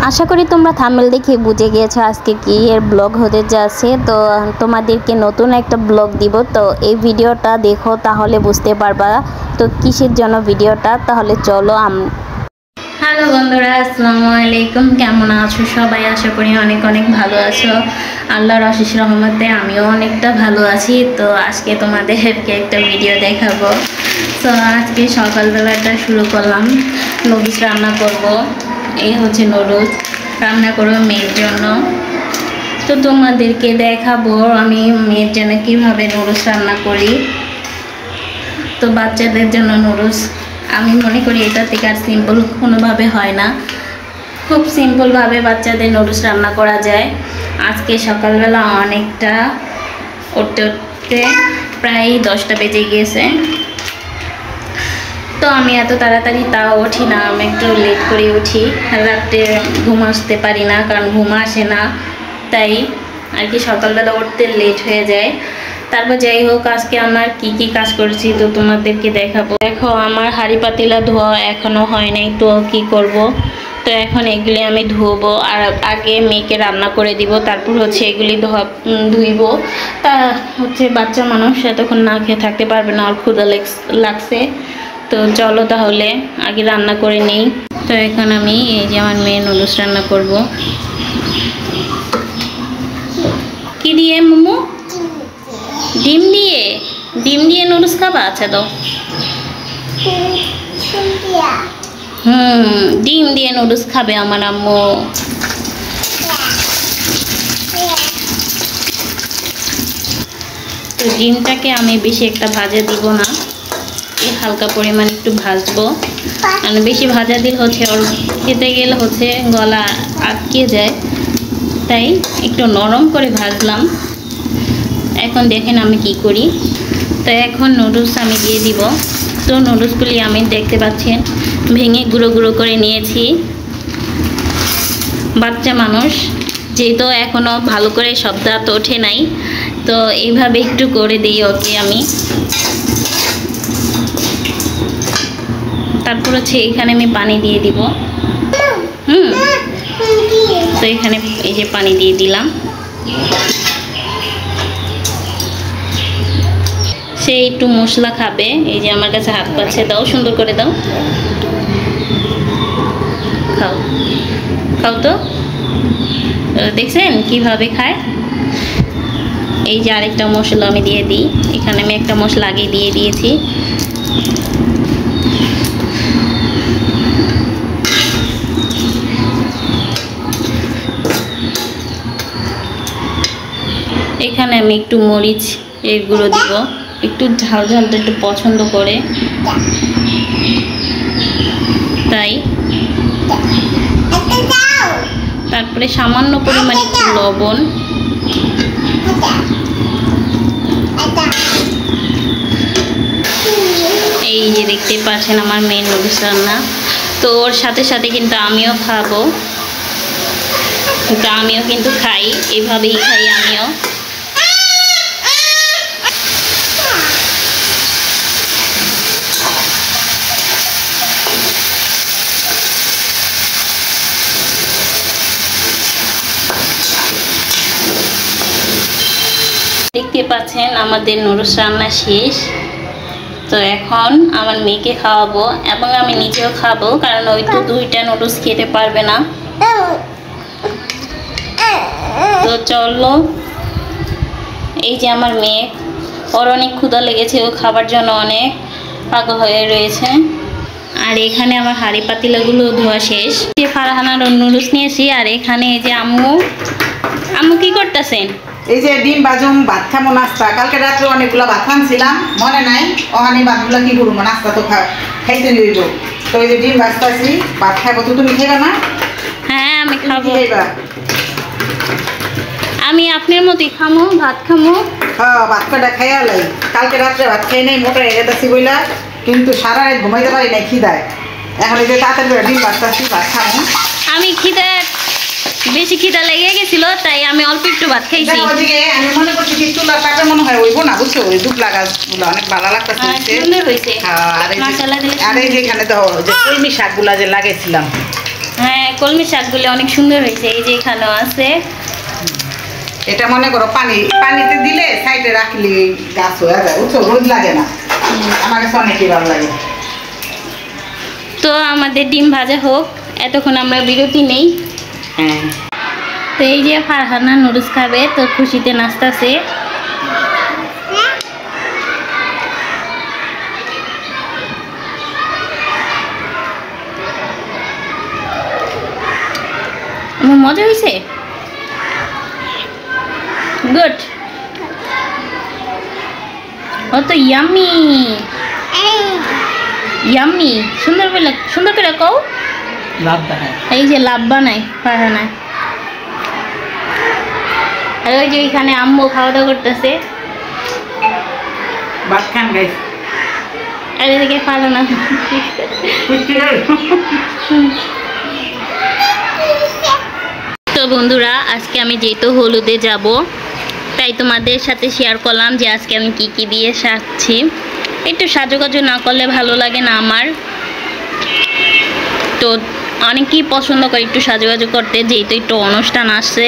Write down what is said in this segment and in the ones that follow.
আশা করি তোমরা থাম্বনেল দেখে বুঝে গিয়েছো আজকে কি এর ব্লগ হতে যাচ্ছে। তো তোমাদেরকে নতুন একটা ব্লগ দিব, তো এই ভিডিওটা দেখো তাহলে বুঝতে পারবা তো কিসের জন্য ভিডিওটা। তাহলে চলো। হ্যালো বন্ধুরা, আসসালামু আলাইকুম। কেমন আছো সবাই? আশা করি অনেক অনেক ভালো আছো। আল্লাহর অশেষ রহমতে আমিও অনেকটা ভালো আছি। তো আজকে তোমাদেরকে একটা ভিডিও দেখাবো। তো আজকে সকালবেলাটা শুরু করলাম, নুডলস রান্না করব। এই হচ্ছে নুডলস রান্না করবো মেয়ের জন্য। তো তোমাদেরকে দেখাবো আমি মেয়ের জন্য কীভাবে নুডলস রান্না করি। তো বাচ্চাদের জন্য নুডলস আমি মনে করি এটা থেকে আর সিম্পল কোনোভাবে হয় না, খুব সিম্পলভাবে বাচ্চাদের নুডলস রান্না করা যায়। আজকে সকালবেলা অনেকটা উঠতে উঠতে প্রায় 10টা বেজে গিয়েছে। তো আমি এত তাড়াতাড়ি তাও উঠি না, আমি একটু লেট করে উঠি। রাত্রে ঘুম আসতে পারি না, কারণ ঘুম আসে না, তাই আর কি সকালবেলা উঠতে লেট হয়ে যায়। তারপর যাই হোক, আজকে আমার কি কি কাজ করেছি তো তোমাদেরকে দেখাবো। দেখো, আমার হাঁড়ি পাতিলা ধোয়া এখনও হয় নাই, তো কি করব। তো এখন এগুলি আমি ধুবো, আর আগে মেয়েকে রান্না করে দিব, তারপর হচ্ছে এগুলি ধুইব। তা হচ্ছে বাচ্চা মানুষ এতক্ষণ না খেয়ে থাকতে পারবে না, আর ক্ষুধা লাগছে। তো চলো তাহলে আগে রান্না করে নিই। তো এখন আমি এই যে আমার মেয়ে নুডলস রান্না করব। কি দিয়ে মোমো? ডিম দিয়ে? ডিম দিয়ে নুডলস খাবা? আচ্ছা দাও। ডিম দিয়ে নুডলস খাবে আমার আম্মু। তো ডিমটাকে আমি বেশি একটা ভাজা দিব না, হালকা পরিমাণ একটু ভাজবো। মানে বেশি ভাজা দিলে হচ্ছে ওর খেতে গেলে হচ্ছে গলা আটকে যায়, তাই একটু নরম করে ভাজলাম। এখন দেখেন আমি কি করি। তো এখন নুডলস আমি দিয়ে দিব। তো নুডলসগুলি আমি দেখতে পাচ্ছেন ভেঙে গুঁড়ো গুঁড়ো করে নিয়েছি। বাচ্চা মানুষ যেহেতু এখনও ভালো করে সব দাঁত ওঠে নাই, তো এইভাবে একটু করে দিই ওকে আমি। তারপর হচ্ছে এখানে আমি পানি দিয়ে দিব। তো এখানে এই যে পানি দিয়ে দিলাম। সে একটু মশলা খাবে, এই যে আমার কাছে হাত পাচ্ছে। দাও, সুন্দর করে দাও, খাও খাও। তো দেখছেন কিভাবে খায়। এই যে আরেকটা মশলা আমি দিয়ে দিই। এখানে আমি একটা মশলা আগে দিয়ে দিয়েছি। এখানে আমি একটু মরিচ এর গুঁড়ো দিব, একটু ঝাল ঝালটা একটু পছন্দ করে, তাই। তারপরে সামান্য পরিমাণ একটু লবণ। এই যে দেখতে পাচ্ছেন আমার মেন নুডলস রান্না। তো ওর সাথে সাথে কিন্তু আমিও খাবো, আমিও কিন্তু খাই, এইভাবেই খাই আমিও। দেখতে পাচ্ছেন আমাদের নুডলস রান্না শেষ। তো এখন আমার মেয়েকে খাওয়াবো এবং আমি নিজেও খাবো, কারণ ওই তো 2টা নুডলস খেতে পারবে না। তো চলো, এই যে আমার মেয়ে, ওর অনেক ক্ষুধা লেগেছে, ও খাবার জন্য অনেক পাগল হয়ে রয়েছে। আর এখানে আমার হাঁড়ি পাতিলাগুলো ধোয়া শেষ। ফারহানার নুডলস নিয়েছি। আর এখানে এই যে আম্মু কি করতেছেন? এই যে ডিম বাজুম, ভাত খাবো নাস্তা। কালকে রাত্রে অনেকগুলো ভাত খাচ্ছিলাম, মনে নাই। ওখানে ভাতগুলো কি করবো, নাস্তা তো খাইতে লইব। তো এই যে ডিম ভাজতেছি, ভাত খাবো। তো তুমি খাইবা না? হ্যাঁ আমি খাবো। আমি আপনার মতোই খামো, ভাত খামো। হ্যাঁ, ভাত কটা খাইয়া লাই। কালকে রাত্রে ভাত খাই নাই, মোটা হয়ে গেছি বইলা, কিন্তু সারা রাত ঘুমাইতে পারি নাই খিদায়। এখন এই যে তাড়াতাড়ি করে ডিম ভাজতেছি, ভাত খাবো। আমি বেশি খিদা লেগে গেছিল, তাই আমি অল্প একটু ভাত খাইছি। আমি মনে করছি কি চুলা কাপে মনে হয় ওইব না, বুঝছো? ওই দুবলা গাছগুলো অনেক ভালো লাগতেছে। আর এই যেখানে তো যে কলমি শাকগুলা যে লাগাইছিলাম, হ্যাঁ, কলমি শাকগুলো অনেক সুন্দর হয়েছে। এই যে এখানেও আছে। এটা মনে করো পানিতে দিলে সাইডে রাখলে গাছ হয়ে যায়, বুঝছো, রোদ লাগে না। আমার কাছে অনেকই ভালো লাগে। তো আমাদের ডিম ভাজা হোক, এতক্ষণ আমরা বিরতি নেই। হ্যাঁ, তো এই যে ফারহানা নুডলস খাবে, তো খুশিতে নাচতেছে। আমার মজা হয়েছে, গুড। ও তো ইয়াম্মি ইয়াম্মি, সুন্দর করে কও। লাভ বানায়, এই যে লাভ বানায় ফারহানা। আর ওই যে এখানে আম্মু খাওয়া দাওয়া করতেছে। ভাত খান গাইস। আর এদিকে ফারহানা। তো বন্ধুরা, আজকে আমি যেহেতু হলুদে যাব, তাই তোমাদের সাথে শেয়ার করলাম যে আজকে আমি কি কি দিয়ে সাজছি। একটু সাজুগুজু না করলে ভালো লাগে না আমার। তো অনেকেই পছন্দ করে একটু সাজুগুজু করতে, যেহেতু একটু অনুষ্ঠান আসছে,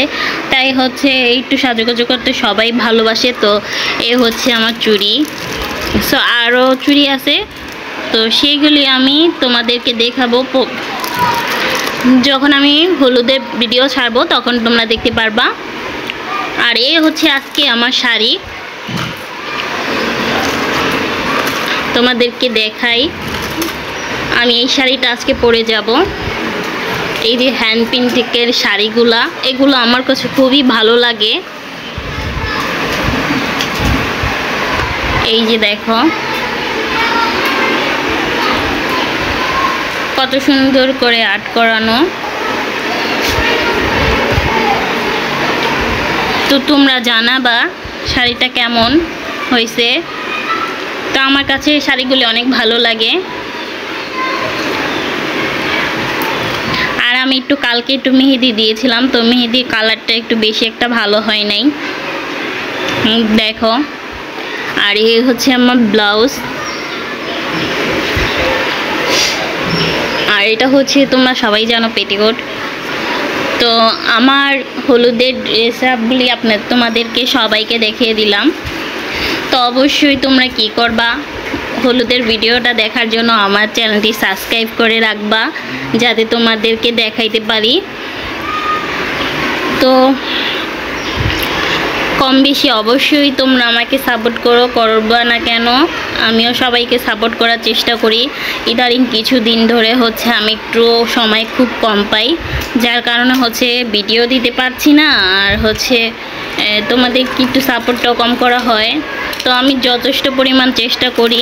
তাই হচ্ছে একটু সাজুগুজু করতে সবাই ভালোবাসে। তো এ হচ্ছে আমার চুড়ি। সো আরও চুড়ি আছে, তো সেইগুলি আমি তোমাদেরকে দেখাবো। যখন আমি হলুদের ভিডিও ছাড়বো তখন তোমরা দেখতে পারবা। আর এই হচ্ছে আজকে আমার শাড়ি, তোমাদেরকে দেখাই। আমি এই শাড়িটা আজকে পরে যাব। এই যে হ্যান্ড প্রিন্টের শাড়িগুলা, এগুলো আমার কাছে খুবই ভালো লাগে। এই যে দেখো কত সুন্দর করে আর্ট করানো। তো তোমরা জানাবা শাড়িটা কেমন হয়েছে। তো আমার কাছে শাড়িগুলি অনেক ভালো লাগে। আর আমি কালকে একটু মেহেদি দিয়েছিলাম, তো মেহেদির কালারটা একটু বেশি একটা ভালো হয় নাই, দেখো। আর এই হচ্ছে আমার ব্লাউজ। আর এটা হচ্ছে তোমরা সবাই জানো পেটিকোট। তো আমার হলুদের ড্রেস আপগুলি তোমাদেরকে সবাইকে দেখিয়ে দিলাম। তো অবশ্যই তোমরা কি করবা, হলুদের ভিডিওটা দেখার জন্য আমার চ্যানেলটি সাবস্ক্রাইব করে রাখবা, যাতে তোমাদেরকে দেখাইতে পারি। তো কম বেশি অবশ্যই তোমরা আমাকে সাপোর্ট করবা না কেন, আমিও সবাইকে সাপোর্ট করার চেষ্টা করি। ইদারিং কিছুদিন ধরে হচ্ছে আমি একটু সময় খুব কম পাই, যার কারণে হচ্ছে ভিডিও দিতে পারছি না। আর হচ্ছে তোমাদের একটু সাপোর্টটাও কম করা হয়। তো আমি যথেষ্ট পরিমাণ চেষ্টা করি।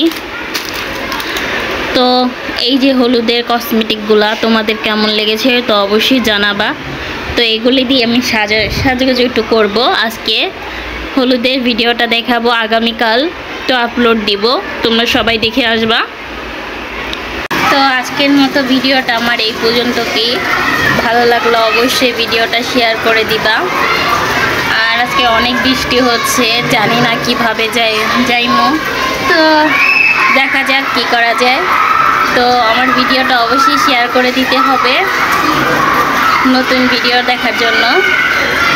তো এই যে হলুদের কসমেটিকগুলা তোমাদের কেমন লেগেছে তো অবশ্যই জানাবা। তো এগুলি দিয়ে আমি সাজুগুজু একটু করবো। আজকে হলুদের ভিডিওটা দেখাবো, আগামীকাল তো আপলোড দিব, তোমরা সবাই দেখে আসবা। তো আজকের মতো ভিডিওটা আমার এই পর্যন্তই। ভালো লাগলো অবশ্যই ভিডিওটা শেয়ার করে দিবা। আর আজকে অনেক বৃষ্টি হচ্ছে, জানি না কিভাবে যাইমো, তো দেখা যাক কি করা যায়। তো আমার ভিডিওটা অবশ্যই শেয়ার করে দিতে হবে নতুন ভিডিও দেখার জন্য।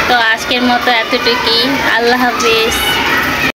তো আজকের মতো এতটুকুই, আল্লাহ হাফেজ।